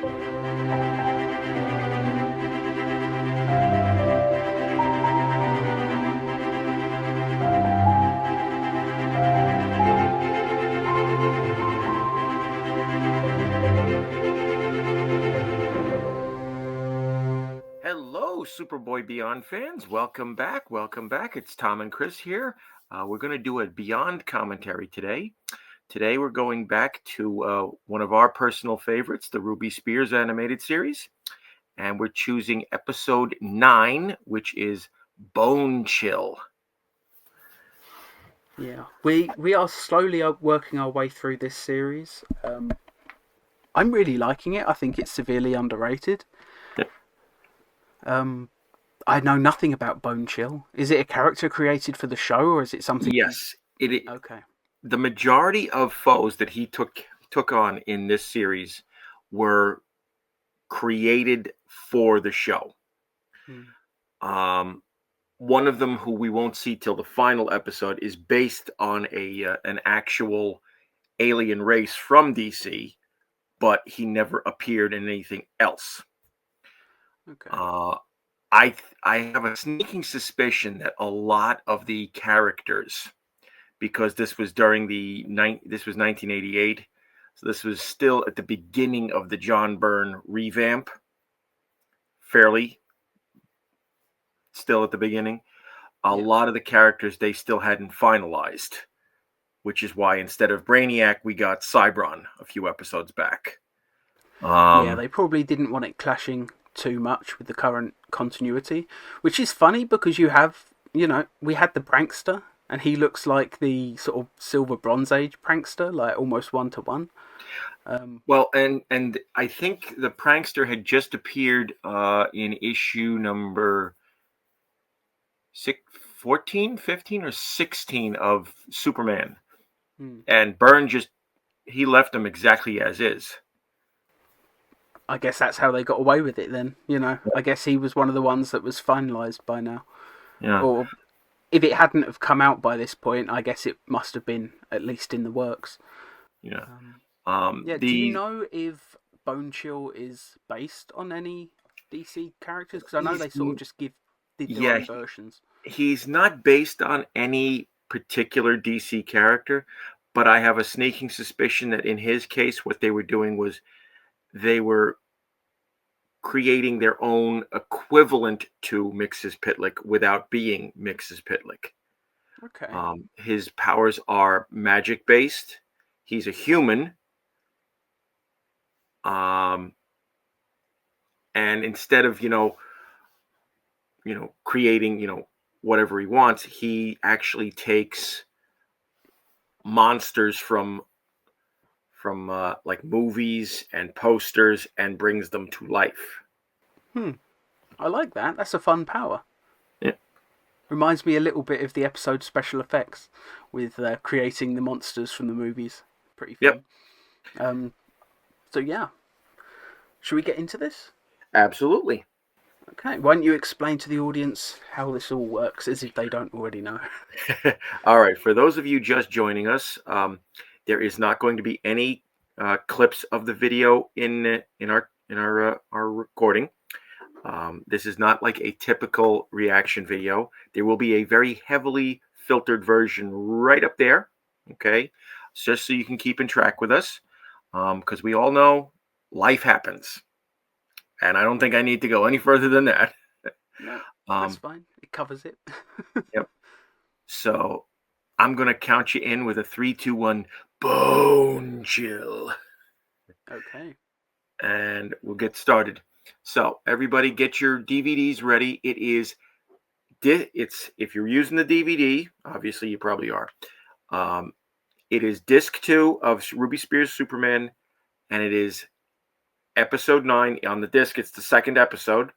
Hello, Superboy Beyond fans. Welcome back. Welcome back. It's Tom and Chris here. We're going to do a Beyond commentary today. Today, we're going back to one of our personal favorites, the Ruby Spears animated series. And we're choosing episode 9, which is Bonechill. Yeah, we are slowly working our way through this series. I'm really liking it. I think it's severely underrated. I know nothing about Bonechill. Is it a character created for the show, or is it something? Yes, it. Okay. The majority of foes that he took on in this series were created for the show. One of them, who we won't see till the final episode, is based on an actual alien race from DC, but he never appeared in anything else. Okay. I have a sneaking suspicion that a lot of the characters, because this was during this was 1988, so this was still at the beginning of the John Byrne revamp, fairly still at the beginning. A lot of the characters they still hadn't finalized, which is why instead of Brainiac, we got Cybron a few episodes back. They probably didn't want it clashing too much with the current continuity, which is funny because we had the prankster, and he looks like the sort of Silver Bronze Age prankster, like almost 1-to-1. Well, and I think the prankster had just appeared in issue number 14, 15, or 16 of Superman. And Byrne he left him exactly as is. I guess that's how they got away with it then, I guess he was one of the ones that was finalised by now. Yeah. Or if it hadn't have come out by this point, I guess it must have been at least in the works. Yeah. Do you know if Bonechill is based on any DC characters? Because I know they sort of just did their own versions. He's not based on any particular DC character, but I have a sneaking suspicion that in his case, what they were doing was they were creating their own equivalent to Mxyzptlk without being Mxyzptlk. Okay. His powers are magic based. He's a human. And instead of creating whatever he wants, he actually takes monsters from like movies and posters and brings them to life. I like that. That's a fun power. Yeah. Reminds me a little bit of the episode special effects with creating the monsters from the movies. Pretty fun. Yep. So yeah. Should we get into this? Absolutely. Okay, why don't you explain to the audience how this all works, as if they don't already know? All right, for those of you just joining us, there is not going to be any clips of the video in our recording. This is not like a typical reaction video. There will be a very heavily filtered version right up there, okay? Just so you can keep in track with us, because we all know life happens. And I don't think I need to go any further than that. No, that's fine. It covers it. Yep. So I'm going to count you in with a 3, 2, 1, Bonechill. Okay. And we'll get started. So everybody get your DVDs ready. It's if you're using the DVD, obviously you probably are. It is disc 2 of Ruby Spears Superman, and it is episode 9 on the disc. It's the second episode.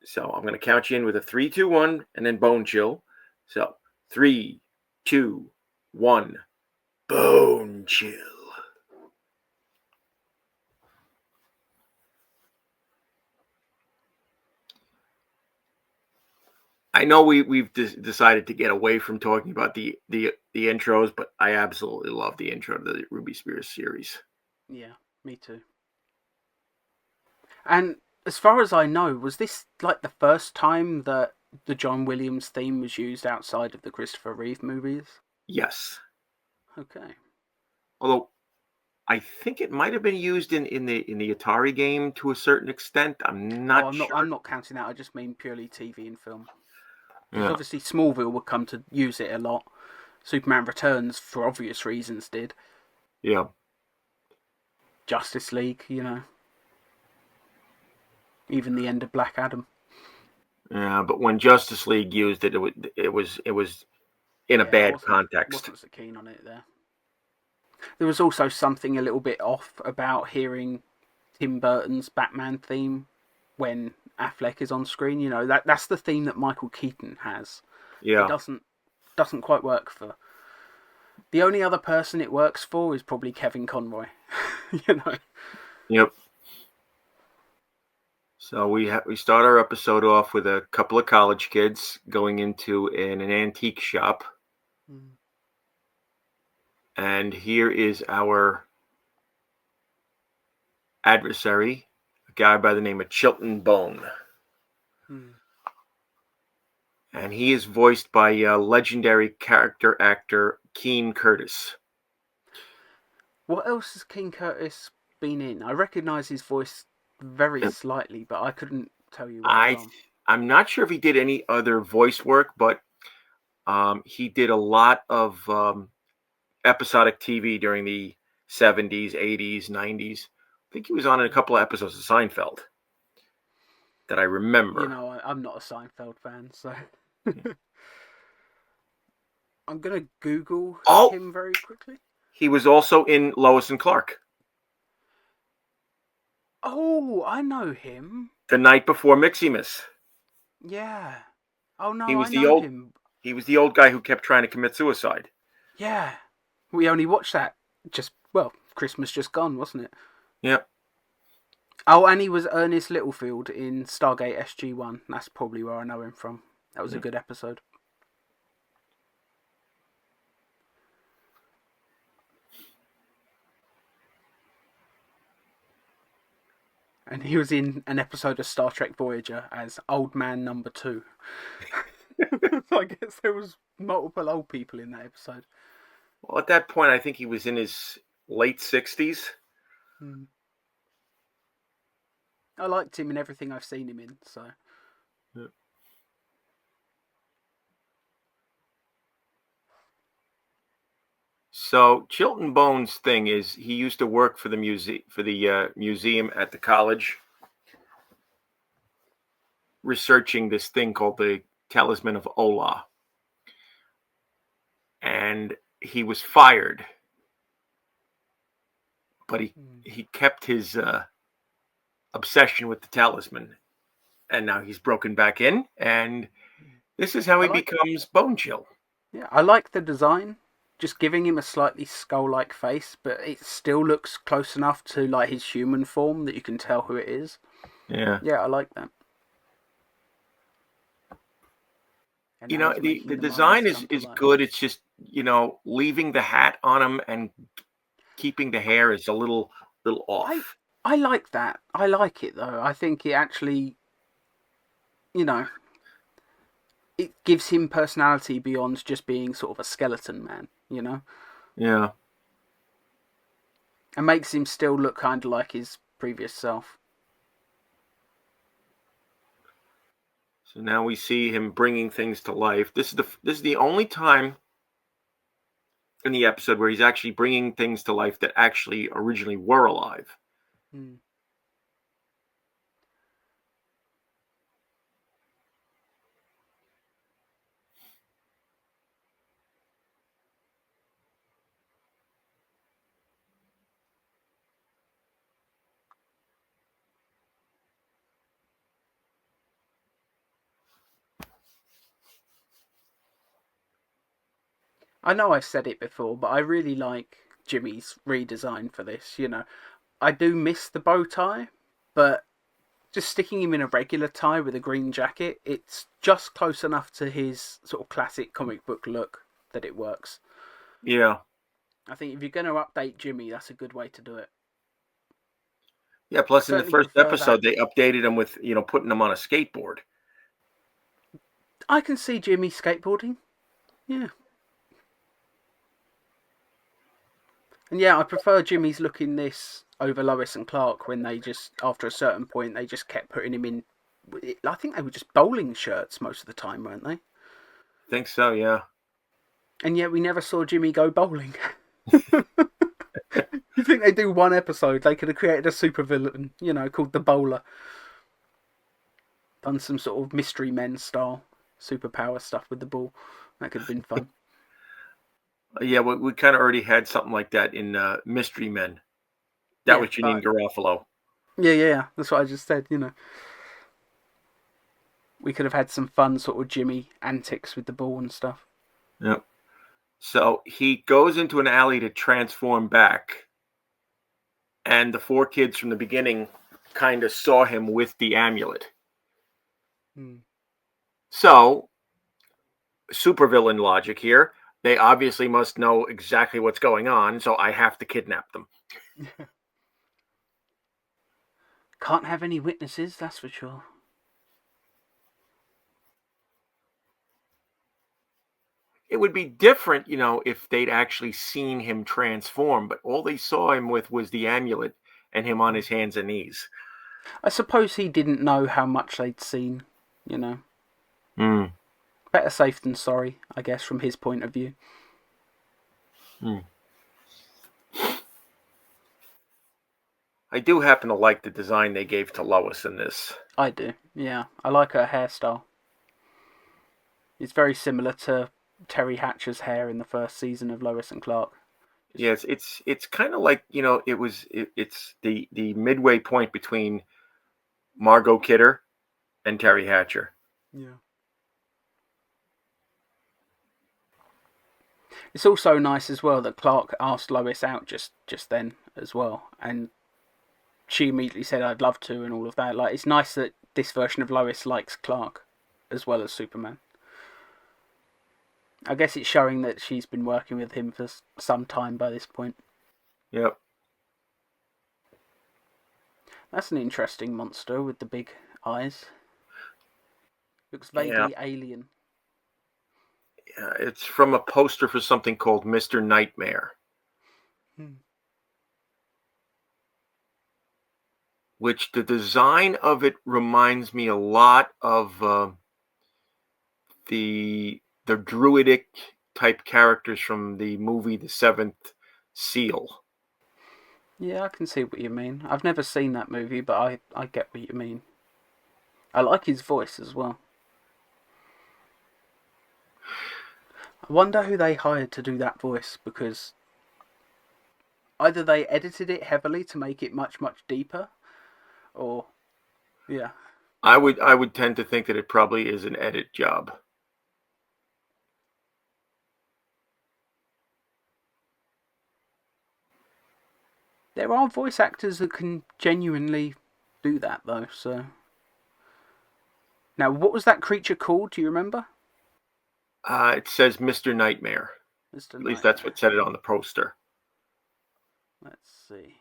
So I'm going to count you in with a 3, 2, 1, and then Bonechill. So 3, 2, 1, Bonechill. I know we've decided to get away from talking about the intros, but I absolutely love the intro to the Ruby Spears series. Yeah, me too. And as far as I know, was this like the first time that the John Williams theme was used outside of the Christopher Reeve movies? Yes. Okay. Although I think it might have been used in the Atari game to a certain extent. I'm Oh, not I'm not. I'm sure. not counting that. I just mean purely TV and film. Because Yeah. obviously Smallville would come to use it a lot. Superman Returns, for obvious reasons, did. Yeah. Justice League, even the end of Black Adam. Yeah, but when Justice League used it, it was in a Yeah, I bad wasn't context. wasn't so keen on it there. There was also something a little bit off about hearing Tim Burton's Batman theme when Affleck is on screen. That's the theme that Michael Keaton has. It Yeah. doesn't quite work for. The only other person it works for is probably Kevin Conroy. you know. Yep. So we start our episode off with a couple of college kids going into an antique shop, Mm. and here is our adversary, a guy by the name of Chilton Bone, Mm. and he is voiced by legendary character actor Keen Curtis. What else has King Curtis been in? I recognise his voice very And slightly, but I couldn't tell you what I film. I'm not sure if he did any other voice work, but he did a lot of episodic TV during the 70s, 80s, 90s. I think he was on a couple of episodes of Seinfeld that I remember. I'm not a Seinfeld fan, so Yeah. I'm gonna Google Oh, him very quickly. he was also in Lois and Clark. Oh, I know him. The Night Before Miximus. Yeah. Oh He no, I was the know old him. he was the old guy who kept trying to commit suicide. Yeah. We only watched that Christmas just gone, wasn't it? Yeah. Oh, and he was Ernest Littlefield in Stargate SG-1. That's probably where I know him from. That was a Yeah. good episode. And he was in an episode of Star Trek Voyager as Old Man Number 2. So I guess there was multiple old people in that episode. Well, at that point, I think he was in his late 60s. Hmm. I liked him in everything I've seen him in, so. Yeah. So Chilton Bones' thing is he used to work for the museum at the college, researching this thing called the Talisman of Ola, and he was fired, but he kept his obsession with the talisman, and now he's broken back in, and this is how I he like becomes Bonechill. Yeah, I like the design. Just giving him a slightly skull-like face, but it still looks close enough to like his human form that you can tell who it is. Yeah. Yeah, I like that. And You now know, he's the making the the mummies design come to is life. good. It's just, leaving the hat on him and keeping the hair is a little I off. I like that. I like it though. I think it actually, you know, it gives him personality beyond just being sort of a skeleton man, Yeah. and makes him still look kind of like his previous self. So now we see him bringing things to life. This is the only time in the episode where he's actually bringing things to life that actually originally were alive. Hmm. I know I've said it before, but I really like Jimmy's redesign for this. I do miss the bow tie, but just sticking him in a regular tie with a green jacket, it's just close enough to his sort of classic comic book look that it works. Yeah. I think if you're going to update Jimmy, that's a good way to do it. Yeah, plus in the Certainly first prefer that. episode, they updated him with, putting him on a skateboard. I can see Jimmy skateboarding. Yeah. And yeah, I prefer Jimmy's look in this over Lois and Clark when they just, after a certain point, they just kept putting him in. I think they were just bowling shirts most of the time, weren't they? Think so, yeah. And yet we never saw Jimmy go bowling. You think they do one episode, they could have created a supervillain, called the Bowler. Done some sort of Mystery Men style superpower stuff with the ball. That could have been fun. Yeah, we kind of already had something like that in Mystery Men. That Yeah, was Janine Garofalo. Yeah. That's what I just said, We could have had some fun sort of Jimmy antics with the ball and stuff. Yep. So he goes into an alley to transform back. And the four kids from the beginning kind of saw him with the amulet. So, supervillain logic here. They obviously must know exactly what's going on, so I have to kidnap them. Can't have any witnesses, that's for sure. It would be different, if they'd actually seen him transform, but all they saw him with was the amulet and him on his hands and knees. I suppose he didn't know how much they'd seen, Better safe than sorry, I guess, from his point of view. I do happen to like the design they gave to Lois in this. I do, yeah. I like her hairstyle. It's very similar to Terry Hatcher's hair in the first season of Lois and Clark. Yes, it's kind of like, it's the midway point between Margot Kidder and Terry Hatcher. Yeah. It's also nice as well that Clark asked Lois out just then as well, and she immediately said I'd love to and all of that. Like, it's nice that this version of Lois likes Clark as well as Superman. I guess it's showing that she's been working with him for some time by this point. Yep. That's an interesting monster with the big eyes. Looks vaguely alien. Yeah, it's from a poster for something called Mr. Nightmare. Which the design of it reminds me a lot of the druidic type characters from the movie The Seventh Seal. Yeah, I can see what you mean. I've never seen that movie, but I get what you mean. I like his voice as well. I wonder who they hired to do that voice, because either they edited it heavily to make it much, much deeper, or yeah. I would tend to think that it probably is an edit job. There are voice actors that can genuinely do that, though, so... Now, what was that creature called? Do you remember? It says Mr. Nightmare. At least that's what said it on the poster. Let's see.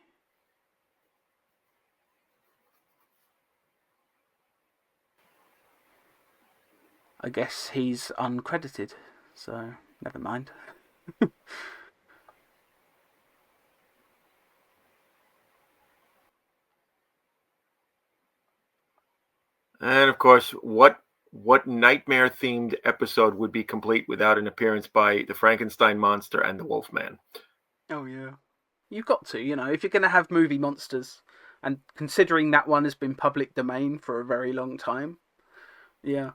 I guess he's uncredited, so never mind. And of course, what nightmare-themed episode would be complete without an appearance by the Frankenstein monster and the Wolfman? Oh, yeah. You've got to, if you're going to have movie monsters, and considering that one has been public domain for a very long time, yeah.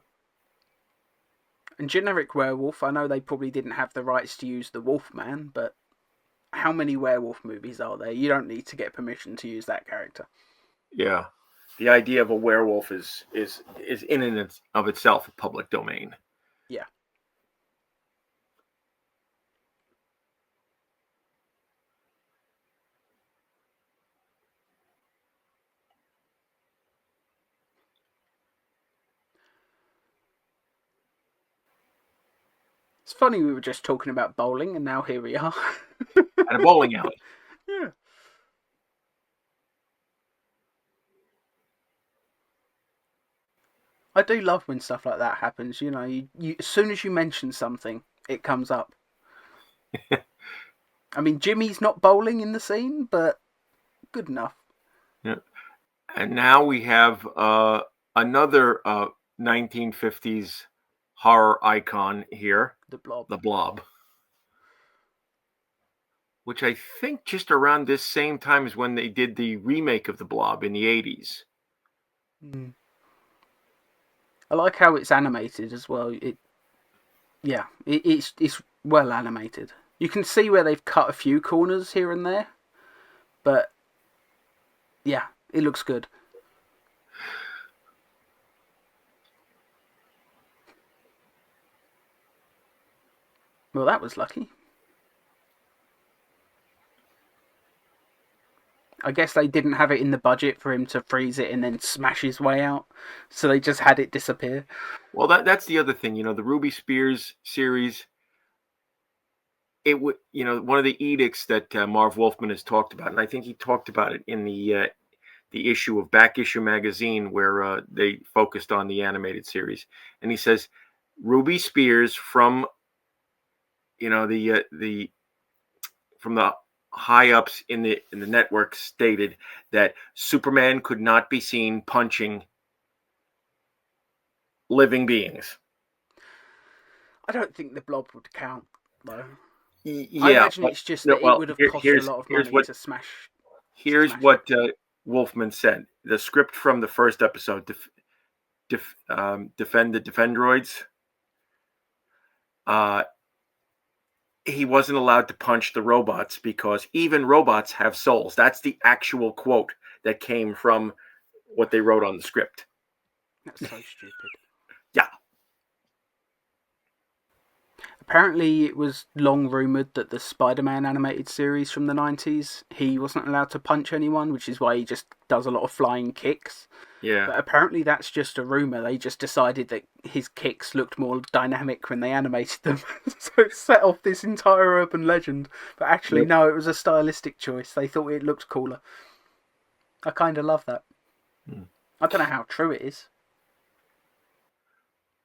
And generic werewolf, I know they probably didn't have the rights to use the Wolfman, but how many werewolf movies are there? You don't need to get permission to use that character. Yeah. The idea of a werewolf is in and of itself a public domain. Yeah. It's funny we were just talking about bowling and now here we are. At a bowling alley. Yeah. I do love when stuff like that happens. You know, you as soon as you mention something, it comes up. I mean, Jimmy's not bowling in the scene, but good enough. Yeah. And now we have another 1950s horror icon here, The Blob. the Blob, which I think just around this same time is when they did the remake of the Blob in the 80s. Mm. I like how it's animated as well. It's well animated. You can see where they've cut a few corners here and there, but yeah, it looks good. Well, that was lucky. I guess they didn't have it in the budget for him to freeze it and then smash his way out, so they just had it disappear. Well, that's the other thing, the Ruby Spears series. It would, one of the edicts that Marv Wolfman has talked about, and I think he talked about it in the issue of Back Issue magazine where they focused on the animated series, and he says Ruby Spears from the from the high ups in the network stated that Superman could not be seen punching living beings. I don't think the Blob would count though. Yeah, I imagine it's just that it would have cost a lot of money to smash. Here's what Wolfman said. The script from the first episode, Defend the Defendroids, he wasn't allowed to punch the robots because even robots have souls. That's the actual quote that came from what they wrote on the script. That's so stupid. Yeah. Apparently, it was long rumoured that the Spider-Man animated series from the 90s, he wasn't allowed to punch anyone, which is why he just does a lot of flying kicks. Yeah. But apparently that's just a rumour. They just decided that his kicks looked more dynamic when they animated them. So it set off this entire urban legend. But actually, no, it was a stylistic choice. They thought it looked cooler. I kind of love that. I don't know how true it is.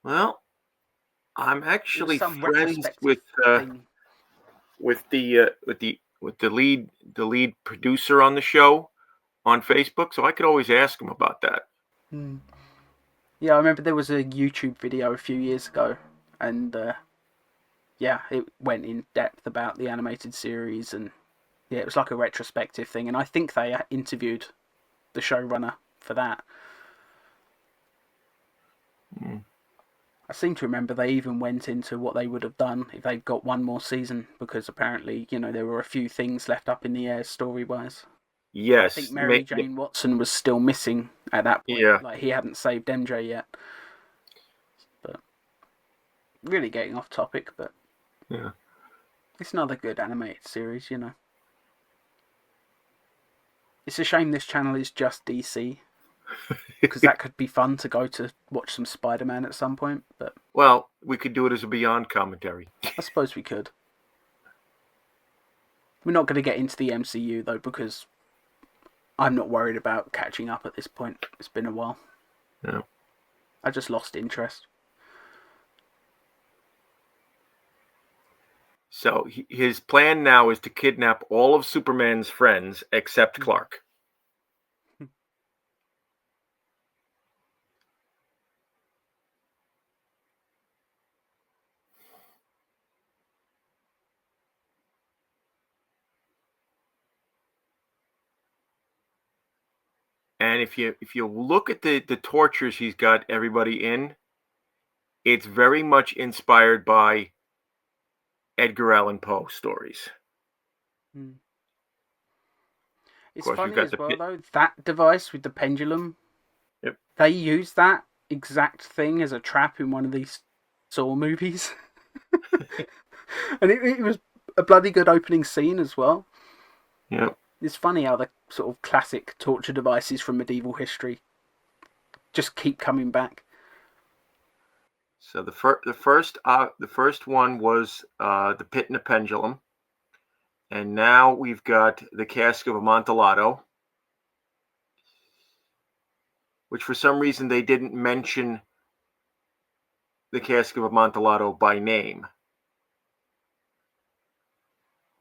Well, I'm actually friends with the lead producer on the show on Facebook, so I could always ask him about that. Yeah, I remember there was a YouTube video a few years ago, and it went in depth about the animated series, and it was like a retrospective thing, and I think they interviewed the showrunner for that. I seem to remember they even went into what they would have done if they'd got one more season, because apparently, there were a few things left up in the air story-wise. Yes. I think Mary Jane Watson was still missing at that point. Yeah. Like, he hadn't saved MJ yet. But really getting off topic, but yeah, it's another good animated series, It's a shame this channel is just DC. Because that could be fun to go to watch some Spider-Man at some point, but well, we could do it as a Beyond commentary. I suppose we could. We're not going to get into the MCU though, because I'm not worried about catching up at this point. It's been a while. No. I just lost interest. So his plan now is to kidnap all of Superman's friends except Clark. And if you look at the tortures he's got everybody in, it's very much inspired by Edgar Allan Poe stories. It's funny as well, though, that device with the pendulum, yep, they use that exact thing as a trap in one of these Saw movies. And it was a bloody good opening scene as well. Yeah. It's funny how the sort of classic torture devices from medieval history just keep coming back. So the first one was the Pit and the Pendulum, and now we've got the Cask of Amontillado, which for some reason they didn't mention the Cask of Amontillado by name.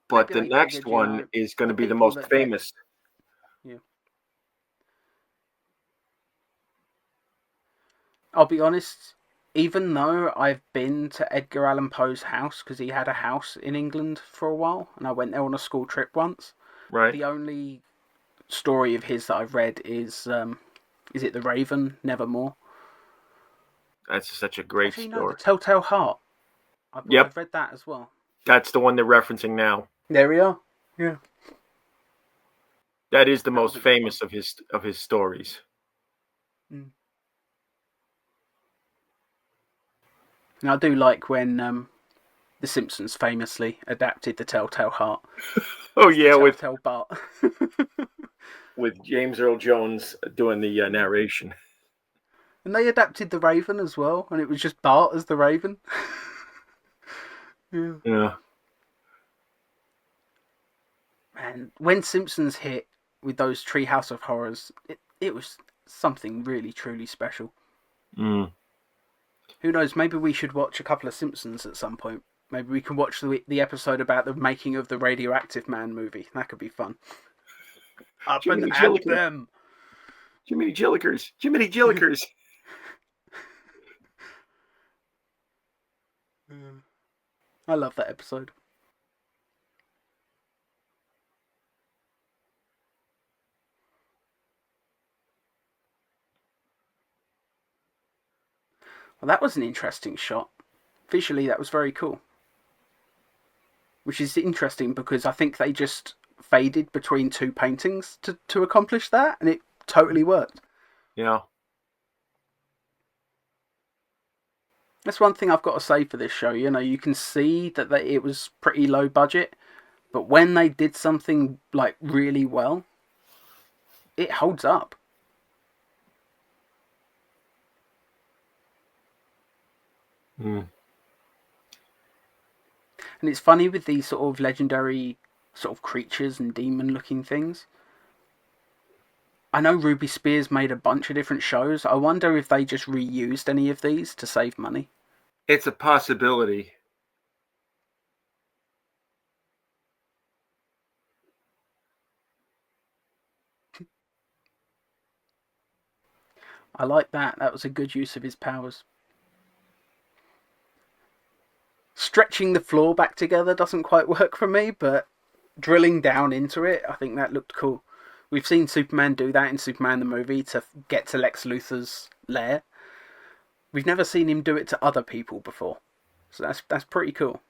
But Maybe the they next figured, one is going the to be the people most that get... famous. Yeah. I'll be honest, even though I've been to Edgar Allan Poe's house, because he had a house in England for a while, and I went there on a school trip once, Right. the only story of his that I've read is it The Raven, Nevermore? That's such a great Actually, no, The story. Telltale Heart. Yep. I've read that as well. That's the one they're referencing now. There we are. Yeah. That is the That was most a good one. famous of his stories. Mm. And I do like when The Simpsons famously adapted The Telltale Heart. Oh It's the yeah, Telltale Bart. with James Earl Jones doing the Yeah. narration. And they adapted The Raven as well, and it was just Bart as the Raven. Yeah. Yeah. And when Simpsons hit with those Treehouse of Horrors, it was something really, truly special. Mm. Who knows, maybe we should watch a couple of Simpsons at some point. Maybe we can watch the episode about the making of the Radioactive Man movie. That could be fun. Up and Jiminy at Jilliker. them! Jiminy Jillikers. Jiminy Jillikers. I love that episode. Well, that was an interesting shot. Visually, that was very cool. Which is interesting because I think they just faded between two paintings to accomplish that, and it totally worked. Yeah. That's one thing I've got to say for this show. You can see that it was pretty low budget, but when they did something like really well, it holds up. Mm. And it's funny with these sort of legendary sort of creatures and demon looking things. I know Ruby Spears made a bunch of different shows. I wonder if they just reused any of these to save money. It's a possibility. I like that. That was a good use of his powers. Stretching the floor back together doesn't quite work for me, but drilling down into it, I think that looked cool. We've seen Superman do that in Superman the movie to get to Lex Luthor's lair. We've never seen him do it to other people before, so that's pretty cool.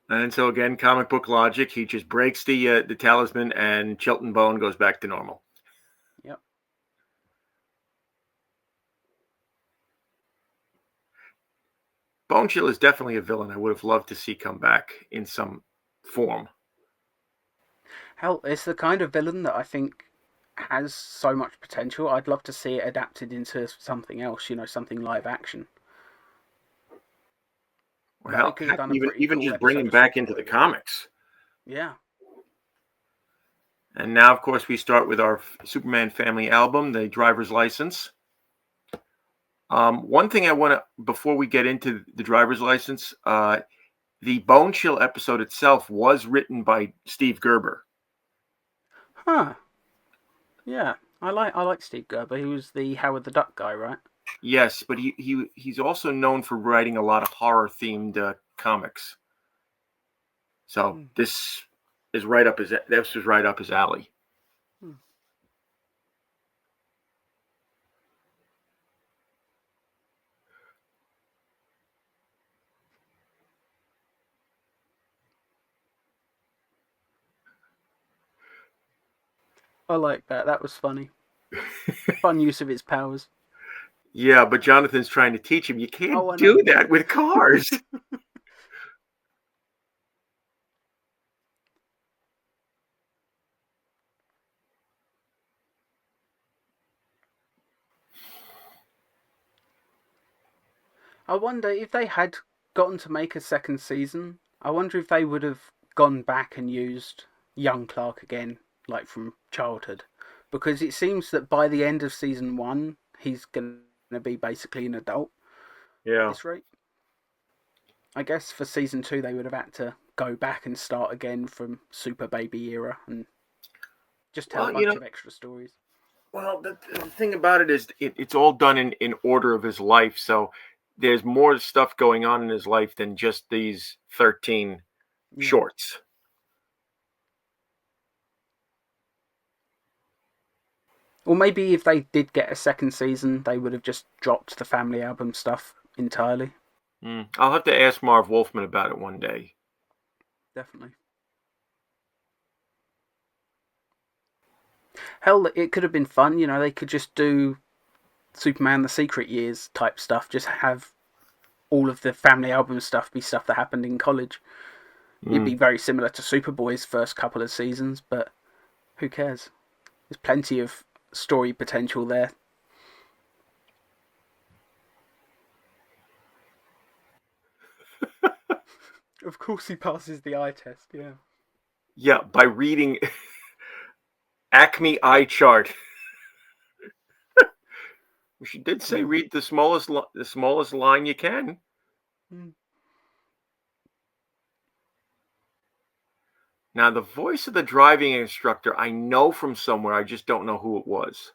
And so again, comic book logic. He just breaks the talisman, and Chilton Bone goes back to normal. Yep. Bonechill is definitely a villain I would have loved to see come back in some form. Hell, it's the kind of villain that I think has so much potential. I'd love to see it adapted into something else, something live action. Or Like they hell, could have heck, done a pretty even cool just bring episode him of back into the Superboy. comics. Yeah. And now, of course, we start with our Superman family album, the driver's license. One thing I want to, before we get into the driver's license, the Bonechill episode itself was written by Steve Gerber. Huh. Yeah. I like Steve Gerber. He was the Howard the Duck guy, right? Yes, but he's also known for writing a lot of horror themed comics. So this was right up his alley. I like that. That was funny. Fun use of his powers. Yeah, but Jonathan's trying to teach him you Oh, can't I do know. that with cars. I wonder if they had gotten to make a second season. I wonder if they would have gone back and used young Clark again, like from childhood, because it seems that by the end of season 1, he's going to be basically an adult at Yeah. this rate. I guess for season 2 they would have had to go back and start again from Super Baby era and just tell a Well, bunch of extra stories. well, the thing about it is it's all done in order of his life. So there's more stuff going on in his life than just these 13 Yeah. shorts. Or maybe if they did get a second season, they would have just dropped the family album stuff entirely. I'll have to ask Marv Wolfman about it one day. Definitely. Hell, it could have been fun. They could just do Superman the Secret Years type stuff. Just have all of the family album stuff be stuff that happened in college. It'd be very similar to Superboy's first couple of seasons, but who cares? There's plenty of story potential there. Of course he passes the eye test, yeah. Yeah, by reading Acme Eye Chart. She did say read the smallest line you can. Now, the voice of the driving instructor, I know from somewhere. I just don't know who it was.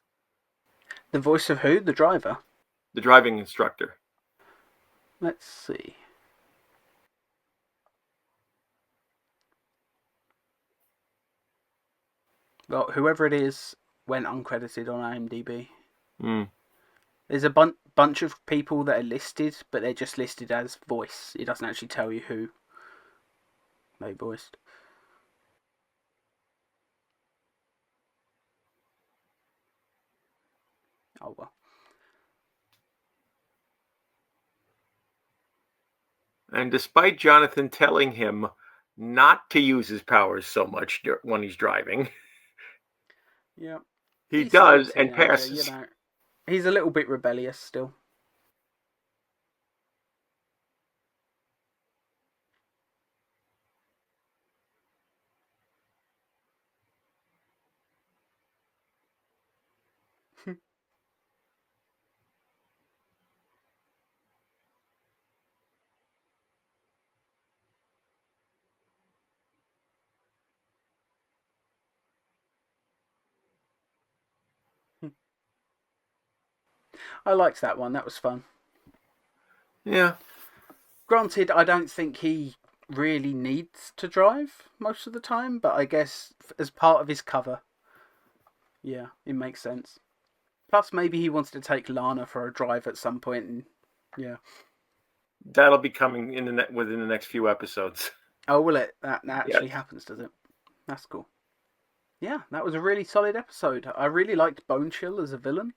The voice of who? The driver? The driving instructor. Let's see. Well, whoever it is went uncredited on IMDb. There's a bunch of people that are listed, but they're just listed as voice. It doesn't actually tell you who they voiced. Oh well. And despite Jonathan telling him not to use his powers so much when he's driving, Yeah. he He's still a does and teenager, passes. He's a little bit rebellious still. I liked that one. That was fun. Yeah. Granted, I don't think he really needs to drive most of the time, but I guess as part of his cover, yeah, it makes sense. Plus, maybe he wants to take Lana for a drive at some point, and yeah. That'll be coming within the next few episodes. Oh, will it? That actually Yes. happens, does it? That's cool. Yeah, that was a really solid episode. I really liked Bonechill as a villain.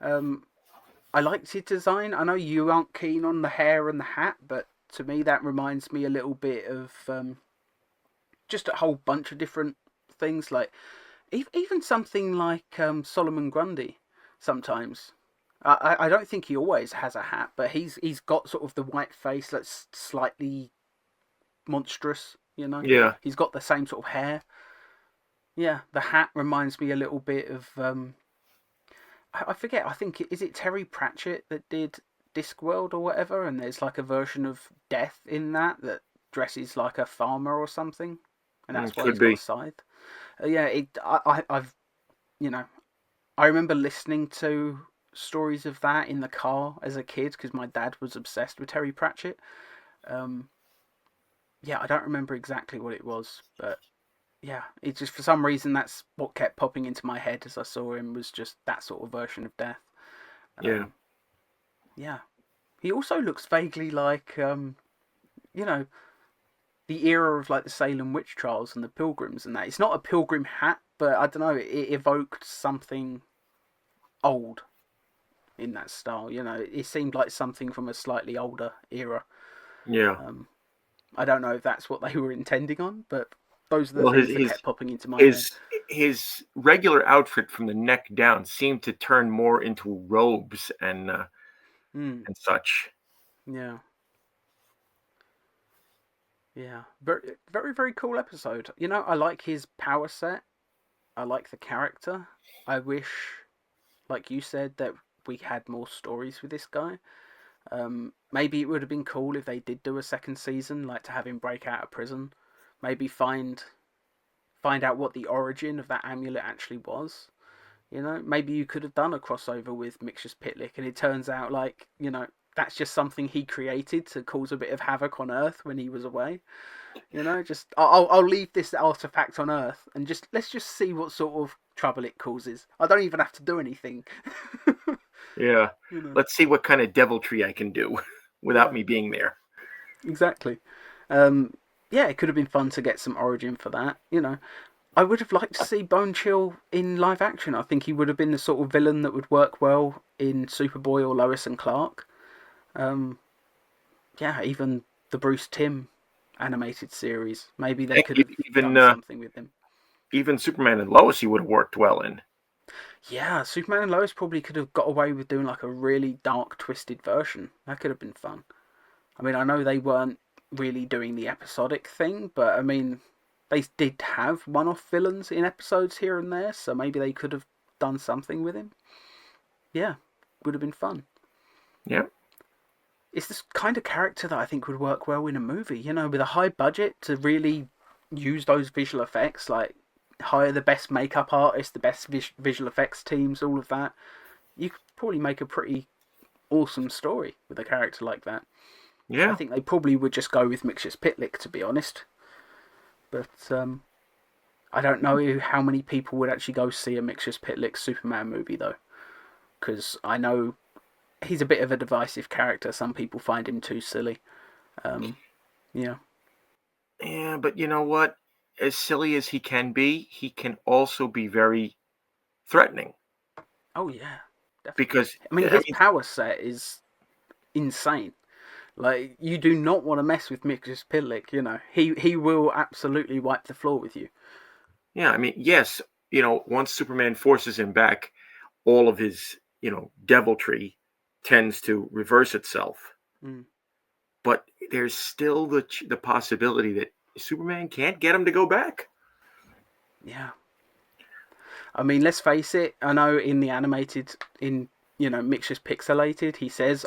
I liked his design. I know you aren't keen on the hair and the hat, but to me that reminds me a little bit of just a whole bunch of different things. Like even something like Solomon Grundy. Sometimes I don't think he always has a hat, but he's got sort of the white face that's slightly monstrous. Yeah. He's got the same sort of hair. Yeah, the hat reminds me a little bit of I forget. I think is it Terry Pratchett that did Discworld or whatever, and there's like a version of Death in that dresses like a farmer or something, and that's why Could he's got a be. scythe. Yeah, I've you know I remember listening to stories of that in the car as a kid because my dad was obsessed with Terry Pratchett. Um, yeah, I don't remember exactly what it was, but yeah, it just for some reason that's what kept popping into my head as I saw him was just that sort of version of Death. Yeah. Yeah, he also looks vaguely like you know, the era of like the Salem witch trials and the pilgrims and that. It's not a pilgrim hat, but I don't know, it evoked something old in that style. It seemed like something from a slightly older era. Yeah. I don't know if that's what they were intending on, but those are the Well, things that kept popping into my head. his regular outfit from the neck down seemed to turn more into robes and such. Yeah. Yeah, very, very, very cool episode. You know, I like his power set. I like the character. I wish, like you said, that we had more stories with this guy. Maybe it would have been cool if they did do a second season, like to have him break out of prison. Maybe find out what the origin of that amulet actually was. You know, maybe you could have done a crossover with Mixus Pitlick, and it turns out like that's just something he created to cause a bit of havoc on Earth when he was away. Just I'll leave this artifact on Earth and let's just see what sort of trouble it causes. I don't even have to do anything. Yeah. you know. Let's see what kind of deviltry I can do without me being there. Exactly. Yeah, it could have been fun to get some origin for that. I would have liked to see Bonechill in live action. I think he would have been the sort of villain that would work well in Superboy or Lois and Clark. Yeah, even the Bruce Timm animated series. Maybe they could have Even done something with him. even Superman and Lois, he would have worked well in. Yeah, Superman and Lois probably could have got away with doing like a really dark, twisted version. That could have been fun. I mean, I know they weren't really doing the episodic thing, but I mean, they did have one-off villains in episodes here and there, so maybe they could have done something with him. Yeah, would have been fun. Yeah. It's this kind of character that I think would work well in a movie, with a high budget to really use those visual effects, like hire the best makeup artists, the best visual effects teams, all of that. You could probably make a pretty awesome story with a character like that. Yeah. I think they probably would just go with Mixus Pitlick, to be honest. But I don't know how many people would actually go see a Mixus Pitlick Superman movie, though. Because I know he's a bit of a divisive character. Some people find him too silly. Yeah. Yeah, but you know what? As silly as he can also be very threatening. Oh, yeah. Definitely. Because I mean, his power set is insane. Like, you do not want to mess with Mixus Pitlick, He will absolutely wipe the floor with you. Yeah, I mean, yes, once Superman forces him back, all of his, deviltry tends to reverse itself. Mm. But there's still the possibility that Superman can't get him to go back. Yeah. I mean, let's face it. I know in the animated, Mixus Pixelated, he says,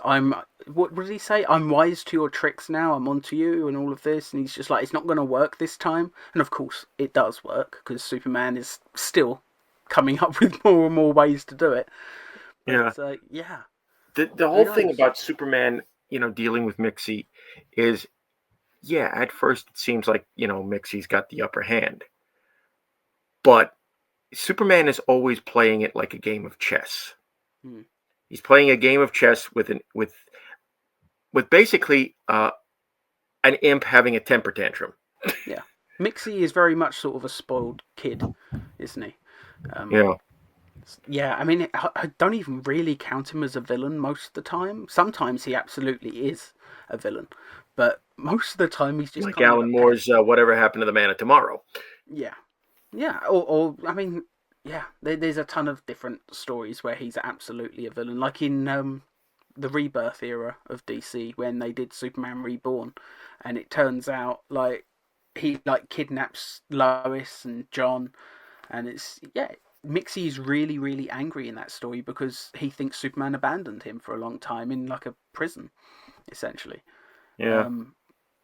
what does he say? I'm wise to your tricks now, I'm onto you, and all of this. And he's just like, it's not going to work this time. And of course, it does work, because Superman is still coming up with more and more ways to do it. But, yeah. The whole thing about Superman, dealing with Mixie is, yeah, at first it seems like, Mixie's got the upper hand. But Superman is always playing it like a game of chess. Hmm. He's playing a game of chess with basically an imp having a temper tantrum. Yeah, Mixie is very much sort of a spoiled kid, isn't he? Yeah. Yeah, I mean, I don't even really count him as a villain most of the time. Sometimes he absolutely is a villain, but most of the time he's just like Alan Moore's Whatever Happened to the Man of Tomorrow. Yeah. Yeah, or I mean, yeah, there's a ton of different stories where he's absolutely a villain, like in the Rebirth era of DC when they did Superman Reborn, and it turns out like he like kidnaps Lois and John, and Mixie's really really angry in that story because he thinks Superman abandoned him for a long time in like a prison, essentially. Yeah.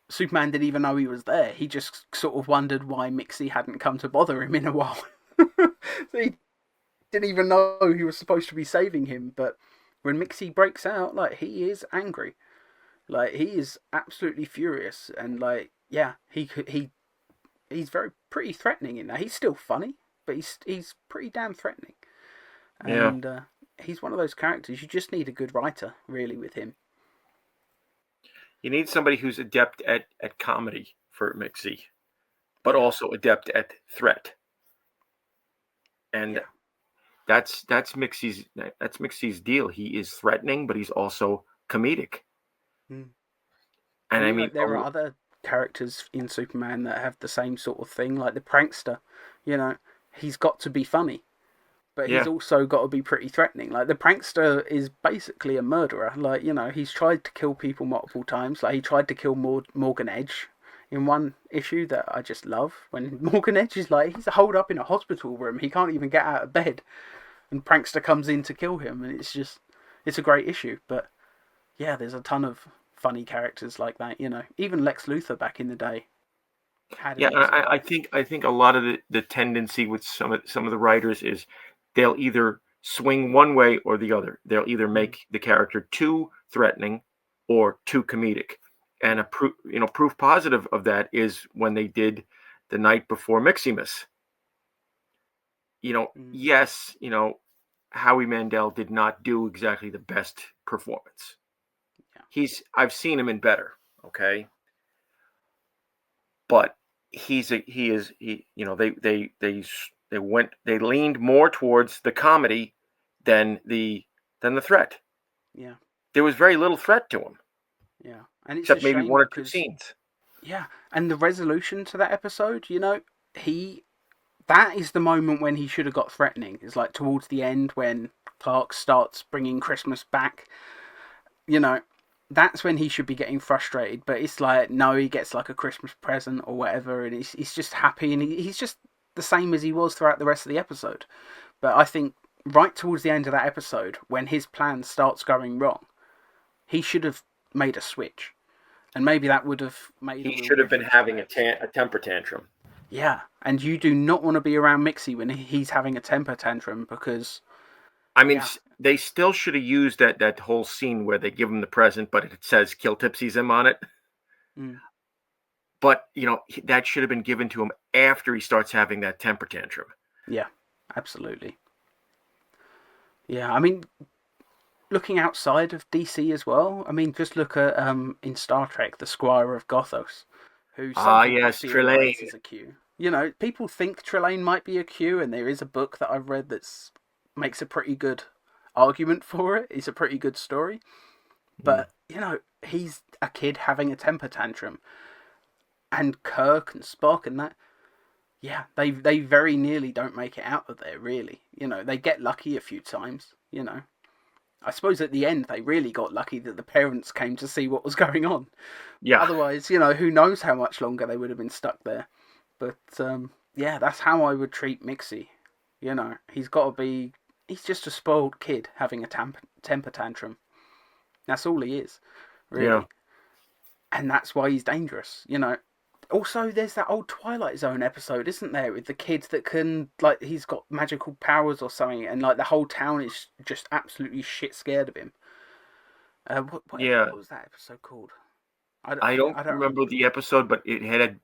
Superman didn't even know he was there. He just sort of wondered why Mixie hadn't come to bother him in a while. So he didn't even know he was supposed to be saving him. But when Mixie breaks out, like, he is angry. Like, he is absolutely furious. And, like, yeah, he's pretty threatening in that. He's still funny, but he's pretty damn threatening. And he's one of those characters. You just need a good writer, really, with him. You need somebody who's adept at comedy for Mixie, but also adept at threat. And that's Mixie's deal. He is threatening, but he's also comedic. Mm. And I mean, there are other characters in Superman that have the same sort of thing, like the prankster. He's got to be funny, but he's also got to be pretty threatening. Like, the prankster is basically a murderer. Like, he's tried to kill people multiple times. Like, he tried to kill Morgan Edge in one issue that I just love when Morgan Edge is like, he's holed up in a hospital room, he can't even get out of bed, and Prankster comes in to kill him, and it's a great issue. But yeah, there's a ton of funny characters like that, even Lex Luthor back in the day had an episode. I think a lot of the tendency with some of the writers is they'll either swing one way or the other. They'll either make the character too threatening or too comedic. And a proof positive of that is when they did The Night Before Miximus. Yes, Howie Mandel did not do exactly the best performance. Yeah. I've seen him in better, okay? But they leaned more towards the comedy than the threat. Yeah. There was very little threat to him. Yeah. And it's except maybe one or two scenes. Yeah. And the resolution to that episode, that is the moment when he should have got threatening. It's like towards the end when Clark starts bringing Christmas back. That's when he should be getting frustrated. But it's like, no, he gets like a Christmas present or whatever, and he's just happy, and he's just the same as he was throughout the rest of the episode. But I think right towards the end of that episode, when his plan starts going wrong, he should have made a switch. And maybe that would have made... He should have been having a temper tantrum. Yeah, and you do not want to be around Mixie when he's having a temper tantrum, because... I mean, they still should have used that whole scene where they give him the present, but it says Kill Tipsy's him on it. Mm. But, that should have been given to him after he starts having that temper tantrum. Yeah, absolutely. Yeah, I mean, looking outside of DC as well, I mean, just look at, in Star Trek, the Squire of Gothos, who Trelane is a Q. People think Trelane might be a Q, and there is a book that I've read that's makes a pretty good argument for it. It's a pretty good story. But, he's a kid having a temper tantrum. And Kirk and Spock and that, yeah, they very nearly don't make it out of there, really. They get lucky a few times, I suppose at the end they really got lucky that the parents came to see what was going on. Yeah. Otherwise, who knows how much longer they would have been stuck there. But, yeah, that's how I would treat Mixie. He's just a spoiled kid having a temper tantrum. That's all he is, really. Yeah. And that's why he's dangerous, Also, there's that old Twilight Zone episode, isn't there, with the kid that can, like, he's got magical powers or something, and, like, the whole town is just absolutely shit scared of him. What was that episode called? I don't remember the episode, but it had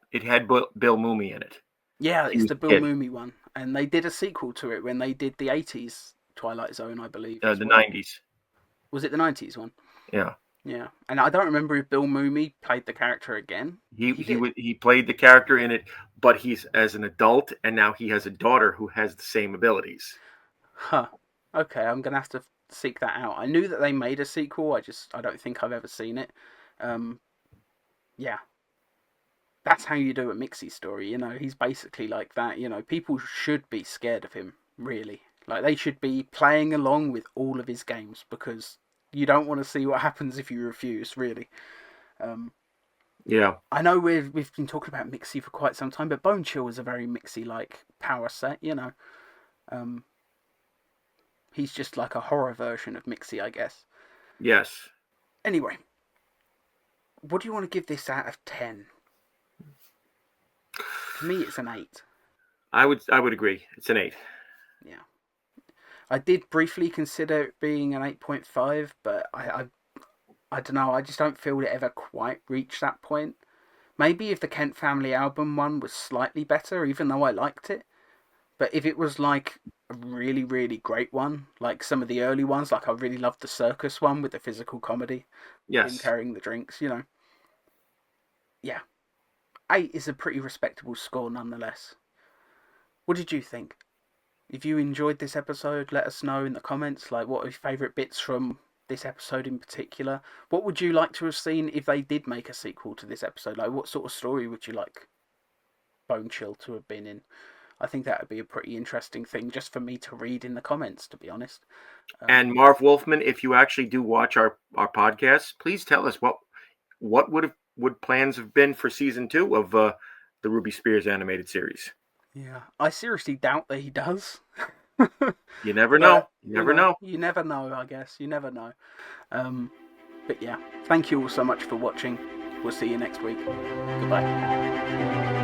Bill Mumy in it. Yeah, it's the Bill Mumy one. And they did a sequel to it when they did the 80s Twilight Zone, I believe. The 90s. Was it the 90s one? Yeah. Yeah. And I don't remember if Bill Mumy played the character again. He played the character in it, but he's as an adult, and now he has a daughter who has the same abilities. Huh. Okay, I'm going to have to seek that out. I knew that they made a sequel, I don't think I've ever seen it. Yeah. That's how you do a Mixie story, he's basically like that, people should be scared of him, really. Like, they should be playing along with all of his games, because you don't want to see what happens if you refuse, really. Yeah. I know we've been talking about Mixie for quite some time, but Bonechill is a very Mixie-like power set, He's just like a horror version of Mixie, I guess. Yes. Anyway, what do you want to give this out of 10? For me, it's an 8. I would agree. It's an 8. Yeah. I did briefly consider it being an 8.5, but I don't know. I just don't feel it ever quite reached that point. Maybe if the Kent Family album one was slightly better, even though I liked it. But if it was like a really, really great one, like some of the early ones, like I really loved the Circus one with the physical comedy. Yes. Him carrying the drinks, Yeah. 8 is a pretty respectable score nonetheless. What did you think? If you enjoyed this episode, let us know in the comments, like, what are your favourite bits from this episode in particular? What would you like to have seen if they did make a sequel to this episode? Like, what sort of story would you like Bonechill to have been in? I think that would be a pretty interesting thing just for me to read in the comments, to be honest. And Marv Wolfman, if you actually do watch our podcasts, please tell us what would have would plans have been for season 2 of the Ruby Spears animated series? Yeah, I seriously doubt that he does. You never know. But You never know. You never know. I guess you never know. But yeah, thank you all so much for watching. We'll see you next week. Goodbye.